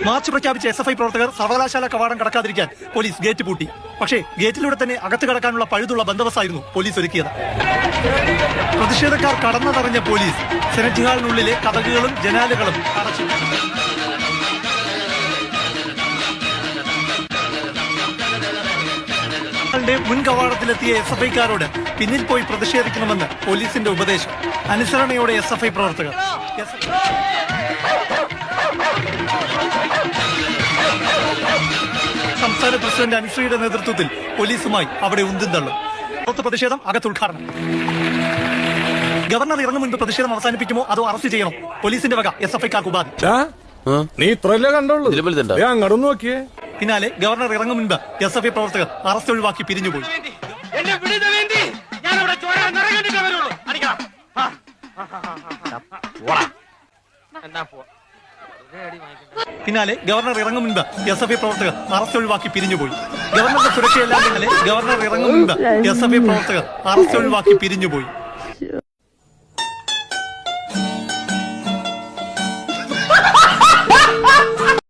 March പ്രഖ്യാപിച്ച SFI പ്രവർത്തകർ സർവകലാശാല കവാടം കടക്കാതിരിക്കാൻ പോലീസ് ഗേറ്റ് പൂട്ടി. പക്ഷേ ഗേറ്റിലൂടെ തന്നെ അകത്ത് കടക്കാനുള്ള പഴുതുള്ള ബന്ദോബസ്തായിരുന്നു പോലീസ് ഒരുക്കിയത്. പ്രതിഷേധക്കാർ കടന്നതറിഞ്ഞ പോലീസ് സെനറ്റ് ഹാളിനുള്ളിലെ കതകുകളും ജനാലകളും അടച്ചു. മുൻ കവാടത്തിലെത്തിയ SFIക്കാരോട് പിന്നിൽ പോയി പ്രതിഷേധിക്കണമെന്ന് പോലീസിന്റെ ഉപദേശം. അനുസരണയോടെ SFI പ്രവർത്തകർ സംസ്ഥാന പ്രസിഡന്റ് അനുശ്രീയുടെ നേതൃത്വത്തിൽ പോലീസുമായി അവിടെ ഉന്തും തള്ളും. പുറത്ത് പ്രതിഷേധം, അകത്ത് ഉദ്ഘാടനം. ഗവർണർ ഇറങ്ങും മുൻപ് പ്രതിഷേധം അവസാനിപ്പിക്കുമോ അതോ അറസ്റ്റ് ചെയ്യണോ? പോലീസിന്റെ വക SFIക്കാർക്ക് ഉപാധി. നീ ഇത്രല്ലേ കണ്ടുള്ളൂ, അങ്ങോട്ട് നോക്കിയേ. പിന്നാലെ ഗവർണർ ഇറങ്ങും മുൻപ് SFI പ്രവർത്തകർ അറസ്റ്റ് ഒഴിവാക്കി പിരിഞ്ഞുപോയി. പിന്നാലെ ഗവർണർ ഇറങ്ങും മുൻപ് SFI പ്രവർത്തകർ അറസ്റ്റ് ഒഴിവാക്കി പിരിഞ്ഞുപോയി. ഗവർണറുടെ സുരക്ഷയെല്ലാം പിന്നാലെ ഗവർണർ ഇറങ്ങും മുൻപ് SFI പ്രവർത്തകർ അറസ്റ്റ് ഒഴിവാക്കി പിരിഞ്ഞുപോയി.